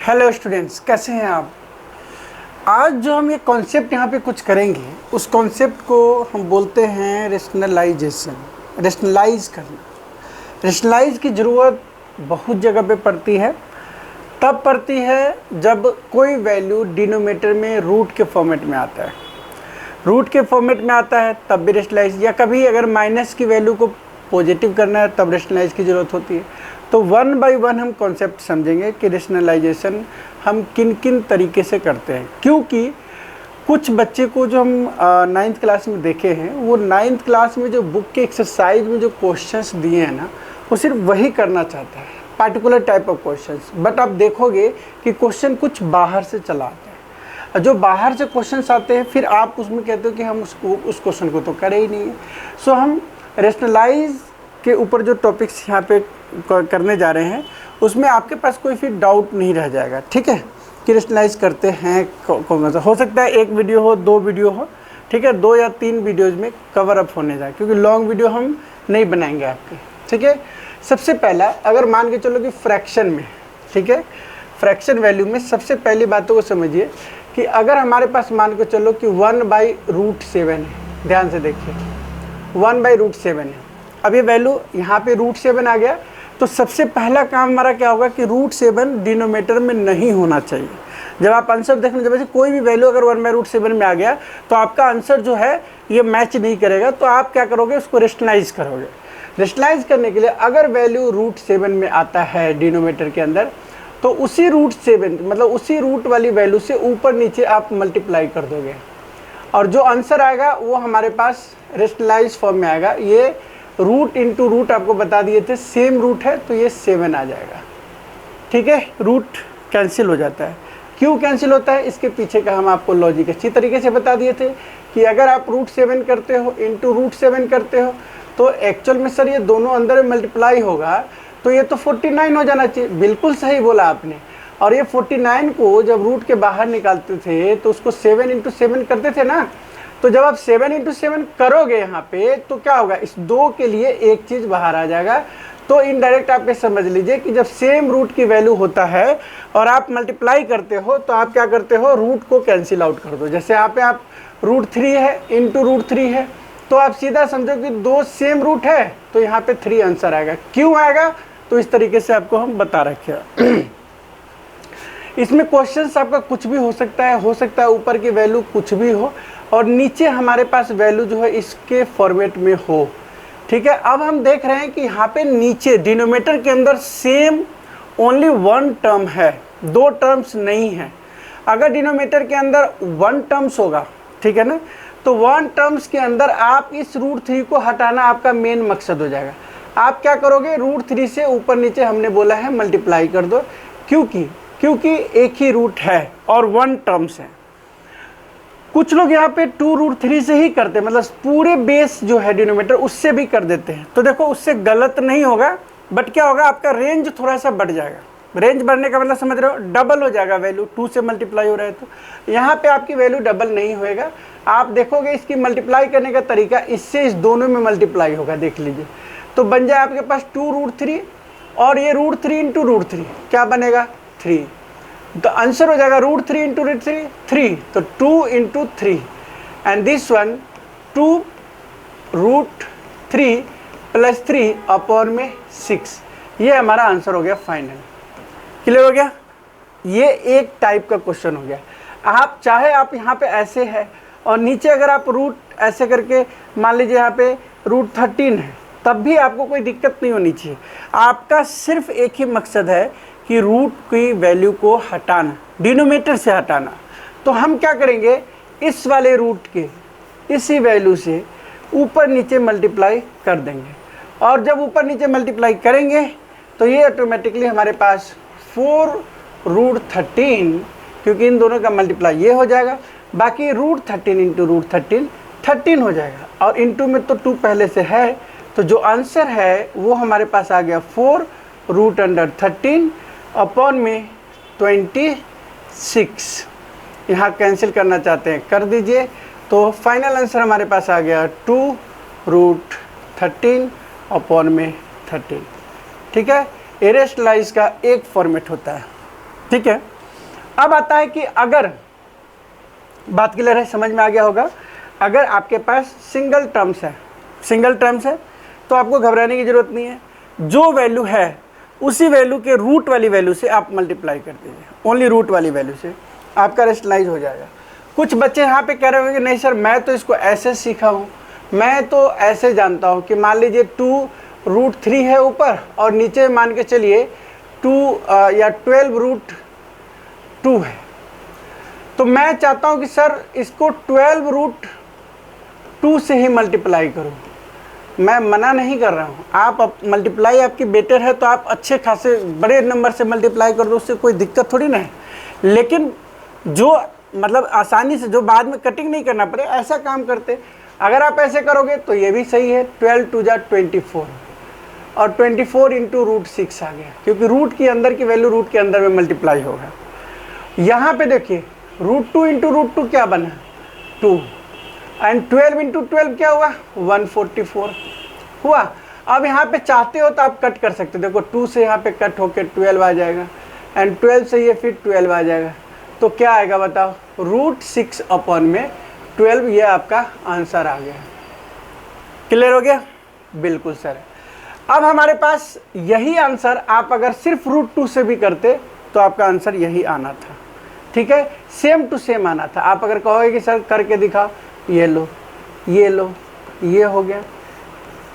Hello students, कैसे हैं आप। आज जो हम ये कॉन्सेप्ट यहाँ पे कुछ करेंगे, उस कॉन्सेप्ट को हम बोलते हैं रेशनलाइजेशन। रेशनलाइज करना, रेशनलाइज की ज़रूरत बहुत जगह पे पड़ती है। तब पड़ती है जब कोई वैल्यू डिनोमिनेटर में रूट के फॉर्मेट में आता है। रूट के फॉर्मेट में आता है तब भी रेशनलाइज, या कभी अगर माइनस की वैल्यू को पॉजिटिव करना है तब रेशनलाइज की ज़रूरत होती है। तो वन बाय वन हम कॉन्सेप्ट समझेंगे कि रेशनलाइजेशन हम किन किन तरीके से करते हैं, क्योंकि कुछ बच्चे को जो हम 9th क्लास में देखे हैं, वो 9th क्लास में जो बुक के एक्सरसाइज में जो क्वेश्चंस दिए हैं ना, वो सिर्फ वही करना चाहता है, particular type of questions. But आप देखोगे कि क्वेश्चन कुछ बाहर से चला आता है। जो बाहर से क्वेश्चंस आते हैं, फिर आप उसमें कहते हो कि हम उस क्वेश्चन को तो करे ही नहीं है। सो हम रेशनलाइज के ऊपर जो टॉपिक्स यहाँ पे करने जा रहे हैं, उसमें आपके पास कोई फिर डाउट नहीं रह जाएगा, ठीक है, कि रेशनलाइज करते हैं कौन सा। हो सकता है 1 वीडियो हो, 2 वीडियो हो, ठीक है, 2 या 3 वीडियोज़ में कवर अप होने जाए, क्योंकि लॉन्ग वीडियो हम नहीं बनाएंगे आपके, ठीक है। सबसे पहला, अगर मान के चलो कि फ्रैक्शन में, ठीक है, फ्रैक्शन वैल्यू में सबसे पहली बातों को समझिए कि अगर हमारे पास मान के चलो कि 1/√7 है, ध्यान से देखिए 1/√7 है। अब ये वैल्यू यहाँ पे √7 आ गया, तो सबसे पहला काम हमारा क्या होगा कि √7 डिनोमिनेटर में नहीं होना चाहिए। जब आप आंसर देखने, जब कोई भी वैल्यू अगर 1/√7 में आ गया, तो आपका आंसर जो है ये मैच नहीं करेगा, तो आप क्या करोगे, उसको रेशनलाइज करोगे। रेशनलाइज करने के लिए अगर वैल्यू √7 में आता है डिनोमिनेटर के अंदर, तो उसी √7 मतलब उसी रूट वाली वैल्यू से ऊपर नीचे आप मल्टीप्लाई कर दोगे, और जो आंसर आएगा वो हमारे पास रेशनलाइज फॉर्म में आएगा। ये रूट इंटू रूट आपको बता दिए थे, सेम रूट है तो ये 7 आ जाएगा, ठीक है। रूट कैंसिल हो जाता है। क्यों कैंसिल होता है, इसके पीछे का हम आपको लॉजिक अच्छी तरीके से बता दिए थे कि अगर आप √7 करते हो इंटू √7 करते हो, तो एक्चुअल में सर ये दोनों अंदर में मल्टीप्लाई होगा, तो ये तो 49 हो जाना चाहिए। बिल्कुल सही बोला आपने। और ये 49 को जब रूट के बाहर निकालते थे तो उसको 7 × 7 करते थे ना, तो जब आप 7 × 7 करोगे यहाँ पे, तो क्या होगा, इस 2 के लिए एक चीज़ बाहर आ जाएगा। तो इनडायरेक्ट आप ये समझ लीजिए कि जब सेम रूट की वैल्यू होता है और आप मल्टीप्लाई करते हो, तो आप क्या करते हो, रूट को कैंसिल आउट कर दो। जैसे यहाँ पे आप √3 है इंटू √3 है, तो आप सीधा समझो कि 2 सेम रूट है, तो यहाँ पे 3 आंसर आएगा। क्यों आएगा, तो इस तरीके से आपको हम बता रखे हैं। इसमें क्वेश्चंस आपका कुछ भी हो सकता है ऊपर की वैल्यू कुछ भी हो, और नीचे हमारे पास वैल्यू जो है इसके फॉर्मेट में हो, ठीक है। अब हम देख रहे हैं कि यहाँ पे नीचे डिनोमिनेटर के अंदर सेम ओनली 1 टर्म है, 2 टर्म्स नहीं है। अगर डिनोमिनेटर के अंदर 1 टर्म्स होगा, ठीक है ना, तो 1 टर्म्स के अंदर आप इस √3 को हटाना आपका मेन मकसद हो जाएगा। आप क्या करोगे, √3 से ऊपर नीचे हमने बोला है मल्टीप्लाई कर दो, क्योंकि एक ही रूट है और 1 टर्म्स है। कुछ लोग यहाँ पे 2√3 से ही करते हैं, मतलब पूरे बेस जो है डिनोमिनेटर उससे भी कर देते हैं। तो देखो उससे गलत नहीं होगा, बट क्या होगा, आपका रेंज थोड़ा सा बढ़ जाएगा। रेंज बढ़ने का मतलब समझ रहे हो, डबल हो जाएगा वैल्यू, 2 से मल्टीप्लाई हो रहा है। तो यहाँ पे आपकी वैल्यू डबल नहीं होएगा। आप देखोगे इसकी मल्टीप्लाई करने का तरीका, इससे इस दोनों में मल्टीप्लाई होगा, देख लीजिए। तो बन जाए आपके पास 2√3, और ये √3 × √3 क्या बनेगा, 3। तो आंसर हो जाएगा √3 × √3 3, तो 2 × 3, एंड दिस वन 2√3 + 3 अपॉन में 6। ये हमारा आंसर हो गया फाइनल। क्लियर हो गया। ये एक टाइप का क्वेश्चन हो गया। आप चाहे आप यहाँ पे ऐसे है, और नीचे अगर आप रूट ऐसे करके मान लीजिए यहाँ पे √13 है, तब भी आपको कोई दिक्कत नहीं होनी चाहिए। आपका सिर्फ एक ही मकसद है कि रूट की वैल्यू को हटाना, डिनोमिनेटर से हटाना। तो हम क्या करेंगे, इस वाले रूट के इसी वैल्यू से ऊपर नीचे मल्टीप्लाई कर देंगे, और जब ऊपर नीचे मल्टीप्लाई करेंगे तो ये ऑटोमेटिकली हमारे पास 4√13, क्योंकि इन दोनों का मल्टीप्लाई ये हो जाएगा, बाकी √13 × √13 13 हो जाएगा, और इंटू में तो 2 पहले से है, तो जो आंसर है वो हमारे पास आ गया 4√13 अपॉन में 26। यहाँ कैंसिल करना चाहते हैं कर दीजिए, तो फाइनल आंसर हमारे पास आ गया 2√13 अपॉन में 13, ठीक है। रेशनलाइज का एक फॉर्मेट होता है, ठीक है। अब आता है कि अगर बात क्लियर है, समझ में आ गया होगा, अगर आपके पास सिंगल टर्म्स है तो आपको घबराने की ज़रूरत नहीं है। जो वैल्यू है उसी वैल्यू के रूट वाली वैल्यू से आप मल्टीप्लाई कर दीजिए, ओनली रूट वाली वैल्यू से आपका रेशनलाइज हो जाएगा। कुछ बच्चे यहाँ पे कह रहे होंगे कि नहीं सर मैं तो इसको ऐसे सीखा हूँ, मैं तो ऐसे जानता हूँ कि मान लीजिए 2√3 है ऊपर और नीचे मान के चलिए 2 या 12√2 है, तो मैं चाहता हूँ कि सर इसको 12√2 से ही मल्टीप्लाई करूँ। मैं मना नहीं कर रहा हूँ, आप मल्टीप्लाई आपकी बेटर है तो आप अच्छे खासे बड़े नंबर से मल्टीप्लाई कर दो, उससे कोई दिक्कत थोड़ी ना है। लेकिन जो मतलब आसानी से, जो बाद में कटिंग नहीं करना पड़े, ऐसा काम करते। अगर आप ऐसे करोगे तो ये भी सही है, 12 × 24 और 24 × √6 आ गया, क्योंकि रूट की अंदर की वैल्यू रूट के अंदर में मल्टीप्लाई होगा। यहाँ पे देखिए √2 × √2 क्या बना, 2, एंड 12 × 12 क्या हुआ, 144 हुआ। अब यहाँ पे चाहते हो तो आप कट कर सकते हो, देखो 2 से यहाँ पे कट होके 12 आ जाएगा, एंड 12 से ये फिर 12 आ जाएगा, तो क्या आएगा बताओ, √6/12, ये आपका आंसर आ गया। क्लियर हो गया? बिल्कुल सर। अब हमारे पास यही आंसर आप अगर सिर्फ √2 से भी करते तो आपका आंसर यही आना था, ठीक है, सेम टू सेम आना था। आप अगर कहोगे कि सर करके दिखाओ, ये लो, ये लो, ये हो गया,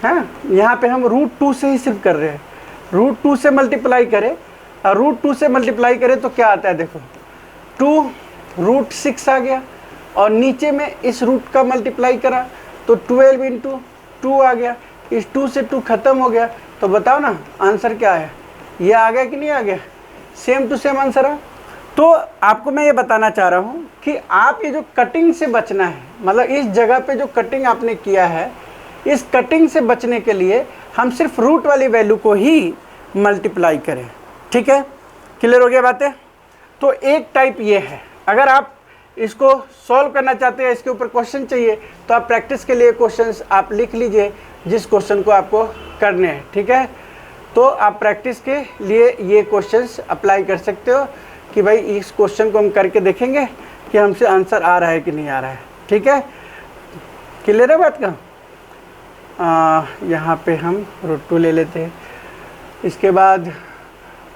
हाँ। यहाँ पे हम √2 से ही सिर्फ कर रहे हैं, √2 से मल्टीप्लाई करें और √2 से मल्टीप्लाई करें तो क्या आता है, देखो 2√6 आ गया, और नीचे में इस रूट का मल्टीप्लाई करा तो 12 × 2 आ गया, इस 2 से 2 खत्म हो गया, तो बताओ ना आंसर क्या है, ये आ गया कि नहीं आ गया, सेम टू सेम आंसर है। तो आपको मैं ये बताना चाह रहा हूँ कि आप ये जो कटिंग से बचना है, मतलब इस जगह पे जो कटिंग आपने किया है, इस कटिंग से बचने के लिए हम सिर्फ रूट वाली वैल्यू को ही मल्टीप्लाई करें, ठीक है। क्लियर हो गया बातें? तो एक टाइप ये है। अगर आप इसको सॉल्व करना चाहते हैं, इसके ऊपर क्वेश्चन चाहिए, तो आप प्रैक्टिस के लिए क्वेश्चंस आप लिख लीजिए जिस क्वेश्चन को आपको करने हैं, ठीक है। तो आप प्रैक्टिस के लिए ये क्वेश्चंस अप्लाई कर सकते हो कि भाई इस क्वेश्चन को हम करके देखेंगे कि हमसे आंसर आ रहा है कि नहीं आ रहा है, ठीक है। क्लियर है बात का? यहाँ पे हम √2 ले लेते हैं, इसके बाद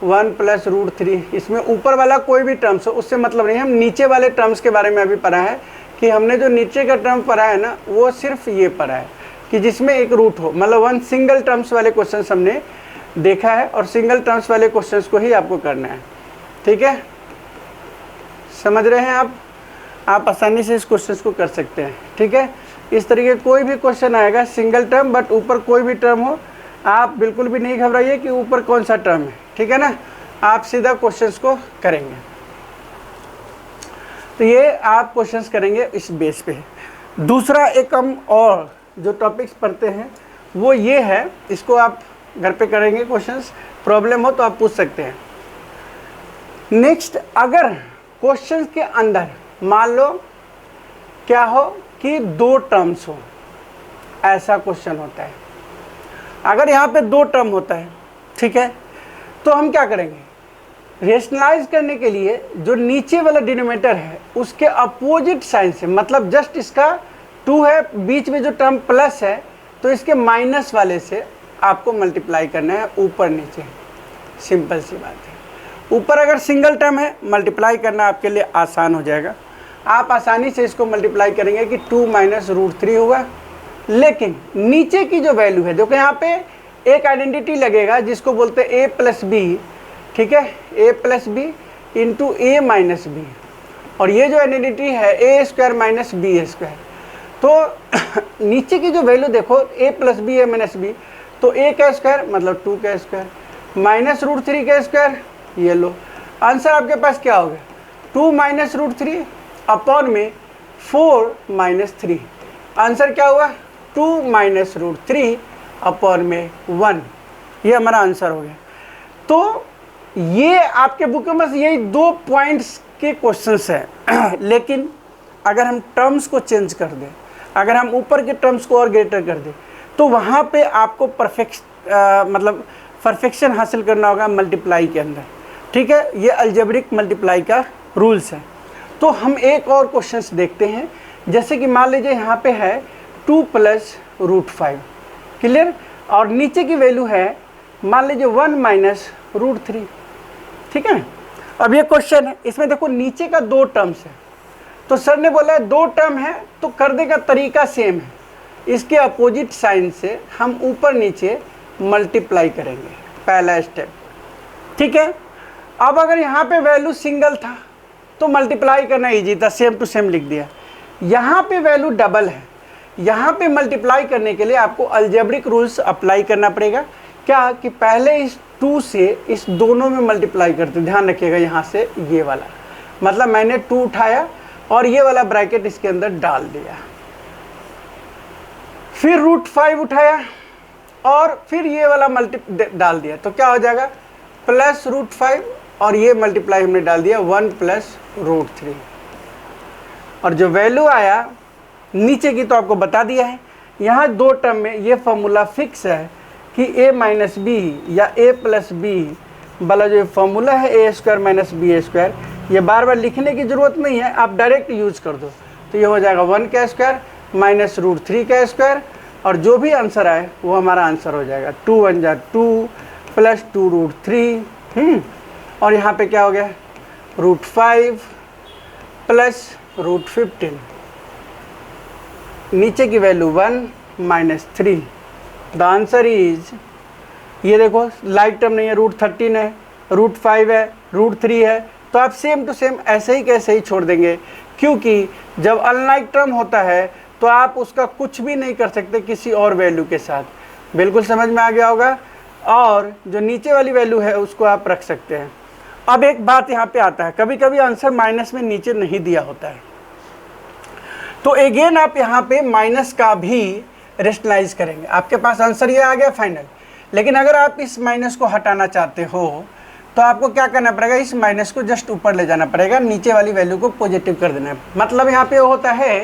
1 + √3, इसमें ऊपर वाला कोई भी टर्म्स हो उससे मतलब नहीं, हम नीचे वाले टर्म्स के बारे में अभी पढ़ा है कि हमने जो नीचे का टर्म पढ़ा है ना, वो सिर्फ ये पढ़ा है कि जिसमें एक रूट हो, मतलब 1 सिंगल टर्म्स वाले क्वेश्चन हमने देखा है, और सिंगल टर्म्स वाले क्वेश्चंस को ही आपको करना है, ठीक है। समझ रहे हैं आप आसानी से इस क्वेश्चन को कर सकते हैं, ठीक है। इस तरीके कोई भी क्वेश्चन आएगा सिंगल टर्म, बट ऊपर कोई भी टर्म हो, आप बिल्कुल भी नहीं घबराइए कि ऊपर कौन सा टर्म है, ठीक है ना, आप सीधा क्वेश्चंस को करेंगे। तो ये आप क्वेश्चंस करेंगे इस बेस पे। दूसरा एक हम और जो टॉपिक्स पढ़ते हैं वो ये है, इसको आप घर पे करेंगे क्वेश्चंस, प्रॉब्लम हो तो आप पूछ सकते हैं। नेक्स्ट, अगर क्वेश्चंस के अंदर मान लो क्या हो कि 2 टर्म्स हो, ऐसा क्वेश्चन होता है। अगर यहाँ पे 2 टर्म होता है, ठीक है, तो हम क्या करेंगे, रेशनलाइज करने के लिए जो नीचे वाला डिनोमिनेटर है उसके अपोजिट साइन से, मतलब जस्ट इसका 2 है, बीच में जो टर्म प्लस है तो इसके माइनस वाले से आपको मल्टीप्लाई करना है ऊपर नीचे, सिंपल सी बात है। ऊपर अगर सिंगल टर्म है, मल्टीप्लाई करना आपके लिए आसान हो जाएगा, आप आसानी से इसको मल्टीप्लाई करेंगे कि 2 - √3 होगा। लेकिन नीचे की जो वैल्यू है, देखो यहाँ पे एक आइडेंटिटी लगेगा जिसको बोलते हैं a + b, ठीक है, a + b × a - b, और ये जो आइडेंटिटी है a² - b²। तो नीचे की जो वैल्यू देखो a + b a - b, तो a का स्क्वायर मतलब 2 का स्क्वायर माइनस √3 का स्क्वायर, ये लो आंसर आपके पास क्या हो गया, 2 - √3 अपॉन में 4 - 3, आंसर क्या हुआ 2 - √3 अपॉन में 1, ये हमारा आंसर हो गया। तो ये आपके बुक में बस यही 2 पॉइंट्स के क्वेश्चंस हैं। लेकिन अगर हम टर्म्स को चेंज कर दें, अगर हम ऊपर के टर्म्स को और ग्रेटर कर दें, तो वहाँ पे आपको परफेक्शन हासिल करना होगा मल्टीप्लाई के अंदर, ठीक है। ये अलजेब्रिक मल्टीप्लाई का रूल्स हैं। तो हम एक और क्वेश्चंस देखते हैं, जैसे कि मान लीजिए यहाँ पे है 2 प्लस रूट 5, क्लियर, और नीचे की वैल्यू है मान लीजिए 1 माइनस रूट 3, ठीक है। अब ये क्वेश्चन है, इसमें देखो नीचे का 2 टर्म्स है, तो सर ने बोला है 2 टर्म है तो करने का तरीका सेम है, इसके अपोजिट साइन से हम ऊपर नीचे मल्टीप्लाई करेंगे, पहला स्टेप, ठीक है। अब अगर यहाँ पे वैल्यू सिंगल था तो मल्टीप्लाई करना इजी था, सेम टू सेम लिख दिया। यहाँ पे वैल्यू डबल है, यहाँ पे मल्टीप्लाई करने के लिए आपको अलजेब्रिक रूल्स अप्लाई करना पड़ेगा। क्या कि पहले इस 2 से इस दोनों में मल्टीप्लाई करते, ध्यान रखिएगा, यहाँ से ये वाला, मतलब मैंने 2 उठाया और ये वाला ब्रैकेट इसके अंदर डाल दिया, फिर रूट 5 उठाया और फिर ये वाला डाल दिया, तो क्या हो जाएगा प्लस रूट 5 और ये मल्टीप्लाई हमने डाल दिया 1 प्लस रूट 3, और जो वैल्यू आया नीचे की तो आपको बता दिया है। यहाँ 2 टर्म में ये फॉर्मूला फिक्स है कि a माइनस बी या a प्लस बी वाला जो फॉर्मूला है ए स्क्वायर माइनस बी ए स्क्वायर, ये बार बार लिखने की ज़रूरत नहीं है, आप डायरेक्ट यूज कर दो, तो ये हो जाएगा 1 का स्क्वायर माइनस रूट 3 का स्क्वायर, और जो भी आंसर आए वो हमारा आंसर हो जाएगा। 2 1 जा 2 प्लस 2 रूट 3, और यहाँ पे क्या हो गया रूट 5 प्लस रूट 15, नीचे की value 1 minus 3, the answer is, ये देखो लाइक टर्म नहीं है, रूट 13 है, रूट 5 है, रूट 3 है, तो आप सेम टू सेम ऐसे ही कैसे ही छोड़ देंगे, क्योंकि जब अनलाइक टर्म होता है तो आप उसका कुछ भी नहीं कर सकते किसी और वैल्यू के साथ। बिल्कुल समझ में आ गया होगा, और जो नीचे वाली वैल्यू है उसको आप रख सकते हैं। अब एक बात यहाँ पे आता है, कभी कभी आंसर माइनस में नीचे नहीं दिया होता है, तो अगेन आप यहाँ पे माइनस का भी रेशनलाइज करेंगे, आपके पास आंसर ये आ गया फाइनल। लेकिन अगर आप इस माइनस को हटाना चाहते हो तो आपको क्या करना पड़ेगा, इस माइनस को जस्ट ऊपर ले जाना पड़ेगा, नीचे वाली वैल्यू को पॉजिटिव कर देना है। मतलब यहाँ पे होता है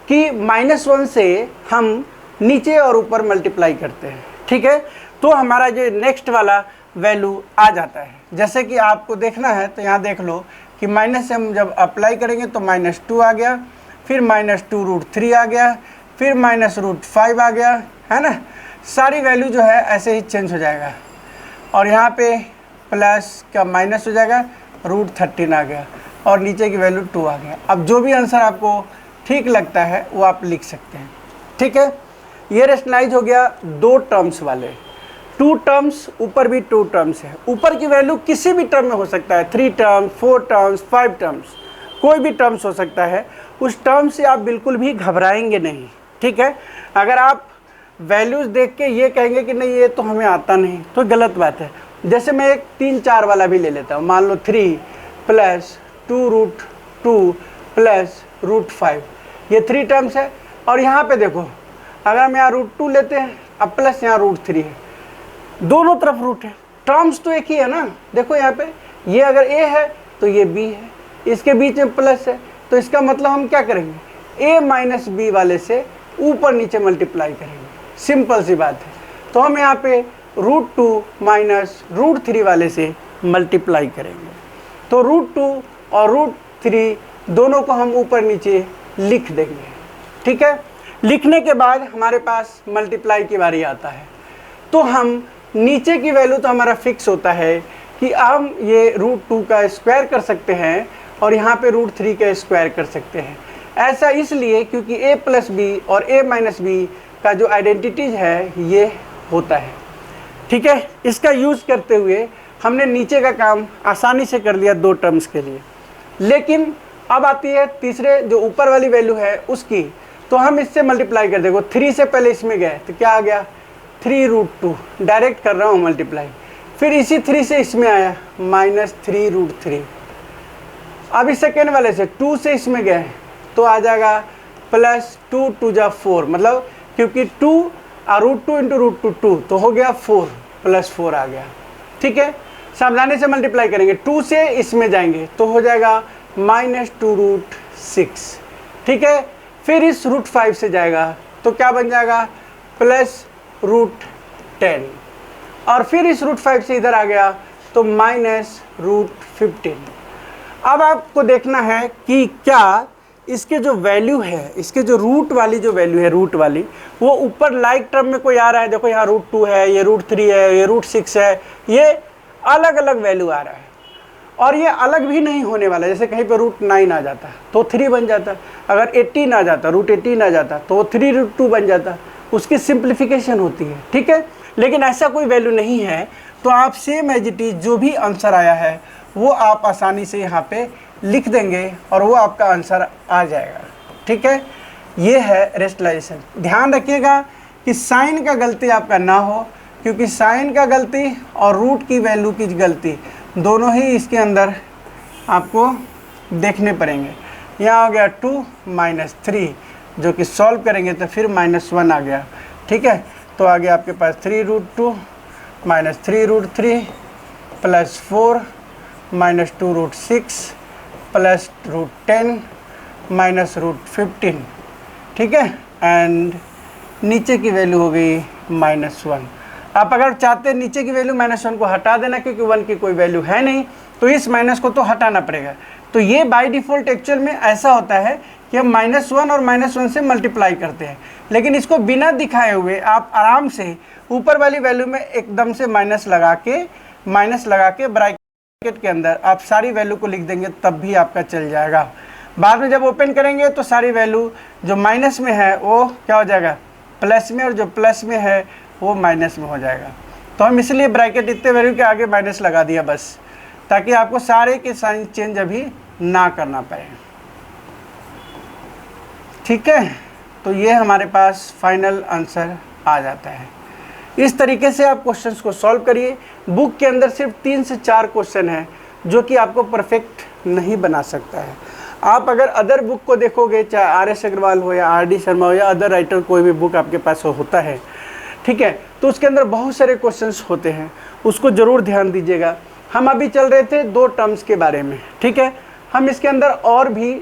कि -1 से हम नीचे और ऊपर मल्टीप्लाई करते हैं, ठीक है। तो हमारा जो नेक्स्ट वाला वैल्यू आ जाता है, जैसे कि आपको देखना है तो यहाँ देख लो कि माइनस से हम जब अप्लाई करेंगे तो -2 आ गया, फिर -2 रूट 3 आ गया, फिर माइनस रूट 5 आ गया, है ना। सारी वैल्यू जो है ऐसे ही चेंज हो जाएगा, और यहाँ पे प्लस का माइनस हो जाएगा, रूट 13 आ गया, और नीचे की वैल्यू 2 आ गया। अब जो भी आंसर आपको ठीक लगता है वो आप लिख सकते हैं, ठीक है। ये रेशनलाइज हो गया 2 टर्म्स वाले, 2 टर्म्स, ऊपर भी 2 टर्म्स है। ऊपर की वैल्यू किसी भी टर्म में हो सकता है, 3 टर्म्स, 4 टर्म्स, 5 टर्म्स, कोई भी टर्म्स हो सकता है। उस टर्म से आप बिल्कुल भी घबराएंगे नहीं, ठीक है। अगर आप वैल्यूज़ देख के ये कहेंगे कि नहीं ये तो हमें आता नहीं, तो गलत बात है। जैसे मैं एक 3 4 वाला भी ले लेता हूँ, मान लो 3 प्लस 2 रूट 2 प्लस रूट 5, ये 3 टर्म्स है। और यहाँ पे देखो, अगर हम यहाँ रूट 2 लेते हैं, अब प्लस यहाँ रूट 3 है, दोनों तरफ रूट है, टर्म्स तो एक ही है ना। देखो यहाँ पे ये अगर a है तो ये b है, इसके बीच में प्लस है, तो इसका मतलब हम क्या करेंगे, a माइनस बी वाले से ऊपर नीचे मल्टीप्लाई करेंगे, सिंपल सी बात है। तो हम यहाँ पे रूट 2 माइनस रूट 3 वाले से मल्टीप्लाई करेंगे, तो रूट 2 और रूट 3 दोनों को हम ऊपर नीचे लिख देंगे, ठीक है। लिखने के बाद हमारे पास मल्टीप्लाई की बारी आता है, तो हम नीचे की वैल्यू तो हमारा फिक्स होता है कि हम ये रूट 2 का स्क्वायर कर सकते हैं और यहाँ पे रूट 3 का स्क्वायर कर सकते हैं। ऐसा इसलिए क्योंकि a प्लस बी और a माइनस बी का जो आइडेंटिटीज है ये होता है, ठीक है। इसका यूज़ करते हुए हमने नीचे का काम आसानी से कर लिया 2 टर्म्स के लिए। लेकिन अब आती है तीसरे जो ऊपर वाली वैल्यू है उसकी, तो हम इससे मल्टीप्लाई कर देखो, 3 से पहले इसमें गए तो क्या आ गया 3 रूट 2, डायरेक्ट कर रहा हूँ मल्टीप्लाई, फिर इसी 3 से इसमें आया -3 रूट 3। अब इस सेकेंड वाले से 2 से इसमें गए तो आ जाएगा प्लस 2 2 जा 4, मतलब क्योंकि 2 रूट 2 इंटू रूट 2 तो हो गया 4 प्लस 4 आ गया, ठीक है। सावधानी से मल्टीप्लाई करेंगे, 2 से इसमें जाएंगे तो हो जाएगा -2 रूट 6, ठीक है। फिर इस रूट 5 से जाएगा तो क्या बन जाएगा प्लस रूट 10, और फिर इस रूट 5 से इधर आ गया तो -√15। अब आपको देखना है कि क्या इसके जो वैल्यू है, इसके जो रूट वाली जो वैल्यू है, रूट वाली, वो ऊपर लाइक टर्म में कोई आ रहा है। देखो यहाँ √2 है, ये √3 है, ये √6 है, ये अलग अलग वैल्यू आ रहा है। और ये अलग भी नहीं होने वाला है। जैसे कहीं पे √9 आ जाता तो 3 बन जाता, अगर 18 आ जाता, √18 आ जाता तो 3√2 बन जाता। उसकी सिंप्लीफिकेशन होती है, ठीक है। लेकिन ऐसा कोई वैल्यू नहीं है, तो आप सेम एज इट इज जो भी आंसर आया है वो आप आसानी से यहाँ पे लिख देंगे और वो आपका आंसर आ जाएगा, ठीक है। ये है रेशनलाइजेशन। ध्यान रखिएगा कि साइन का गलती आपका ना हो, क्योंकि साइन का गलती और रूट की वैल्यू की गलती दोनों ही इसके अंदर आपको देखने पड़ेंगे। यहाँ हो गया 2 - 3, जो कि सॉल्व करेंगे तो फिर -1 आ गया, ठीक है। तो आगे आपके पास 3√2 - 3√3 + 4 - 2√6 + √10 - √15, ठीक है। एंड नीचे की वैल्यू हो गई -1। आप अगर चाहते हैं नीचे की वैल्यू -1 को हटा देना, क्योंकि 1 की कोई वैल्यू है नहीं, तो इस माइनस को तो हटाना पड़ेगा। तो ये बाय डिफ़ॉल्ट एक्चुअल में ऐसा होता है कि हम -1 और -1 से मल्टीप्लाई करते हैं, लेकिन इसको बिना दिखाए हुए आप आराम से ऊपर वाली वैल्यू में एकदम से माइनस लगा के ब्रैकेट के अंदर आप सारी वैल्यू को लिख देंगे, तब भी आपका चल जाएगा। बाद में जब ओपन करेंगे तो सारी वैल्यू जो माइनस में है वो क्या हो जाएगा, प्लस में, और जो प्लस में है वो माइनस में हो जाएगा। तो हम इसलिए ब्रैकेट इतने वैल्यू के आगे माइनस लगा दिया बस, ताकि आपको सारे के साइन चेंज अभी ना करना पड़े, ठीक है। तो ये हमारे पास फाइनल आंसर आ जाता है। इस तरीके से आप क्वेश्चंस को सॉल्व करिए। बुक के अंदर सिर्फ 3 से 4 क्वेश्चन है जो कि आपको परफेक्ट नहीं बना सकता है। आप अगर अदर बुक को देखोगे, चाहे RS अग्रवाल हो या RD शर्मा हो या अदर राइटर, कोई भी बुक आपके पास होता है, ठीक है, तो उसके अंदर बहुत सारे क्वेश्चंस होते हैं, उसको ज़रूर ध्यान दीजिएगा। हम अभी चल रहे थे 2 टर्म्स के बारे में, ठीक है। हम इसके अंदर और भी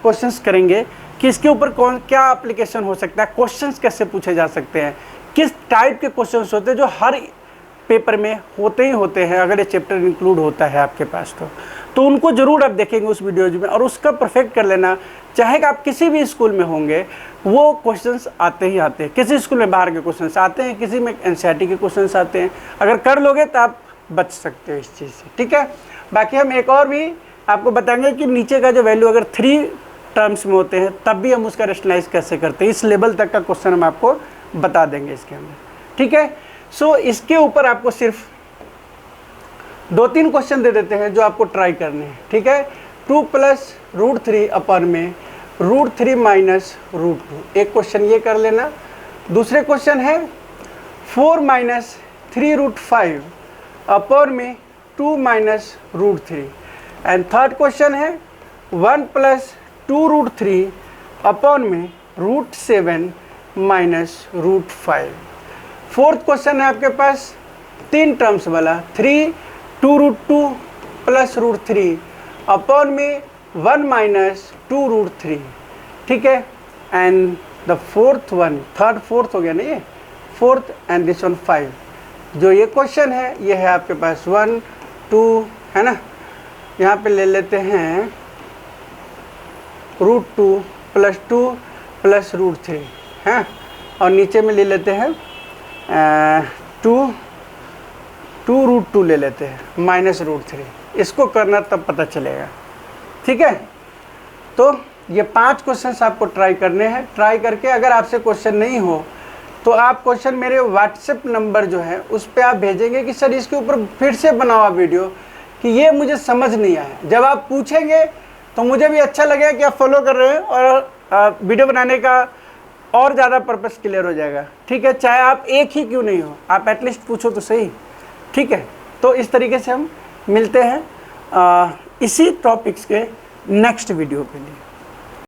क्वेश्चंस करेंगे कि इसके ऊपर क्या एप्लीकेशन हो सकता है, क्वेश्चंस कैसे पूछे जा सकते हैं, किस टाइप के क्वेश्चंस होते हैं जो हर पेपर में होते ही होते हैं, अगर ये चैप्टर इंक्लूड होता है आपके पास तो उनको ज़रूर आप देखेंगे उस वीडियोज में, और उसका परफेक्ट कर लेना। चाहे आप किसी भी स्कूल में होंगे, वो क्वेश्चंस आते ही आते हैं। किसी स्कूल में बाहर के क्वेश्चंस आते हैं, किसी में NCERT के क्वेश्चंस आते हैं। अगर कर लोगे तो आप बच सकते हो इस चीज़ से, ठीक है। बाकी हम एक और भी आपको बताएंगे कि नीचे का जो वैल्यू अगर 3 टर्म्स में होते हैं तब भी हम उसका रेशनलाइज कैसे करते हैं। इस लेवल तक का क्वेश्चन हम आपको बता देंगे इसके अंदर, ठीक है। सो इसके ऊपर आपको सिर्फ 2-3 क्वेश्चन दे देते हैं जो आपको ट्राई करने हैं, ठीक है। 2 + √3 अपन में √3 - √2, एक क्वेश्चन ये कर लेना। दूसरे क्वेश्चन है 4 - 3√5 अपन में 2 - √3, एंड थर्ड क्वेश्चन है 1 + 2√3 अपन में √7 - √5। फोर्थ क्वेश्चन है आपके पास 3 टर्म्स वाला 3 2√2 + √3 अपन में 1 - 2√3, ठीक है। And the fourth one, fourth हो गया ना ये, फोर्थ एंड दिस वन 5। जो ये क्वेश्चन है ये है आपके पास 1 2 है ना, यहाँ पे ले लेते हैं √2 + 2 + √3 है, और नीचे में ले लेते हैं 2√2 ले लेते हैं -√3। इसको करना तब पता चलेगा, ठीक है। तो ये 5 क्वेश्चंस आपको ट्राई करने हैं। ट्राई करके अगर आपसे क्वेश्चन नहीं हो तो आप क्वेश्चन मेरे व्हाट्सएप नंबर जो है उस पर आप भेजेंगे कि सर इसके ऊपर फिर से बनाओ आप वीडियो, कि ये मुझे समझ नहीं आया। जब आप पूछेंगे तो मुझे भी अच्छा लगेगा कि आप फॉलो कर रहे हैं, और वीडियो बनाने का और ज़्यादा पर्पस क्लियर हो जाएगा, ठीक है। चाहे आप एक ही क्यों नहीं हो, आप एटलीस्ट पूछो तो सही, ठीक है। तो इस तरीके से हम मिलते हैं इसी टॉपिक्स के नेक्स्ट वीडियो के लिए।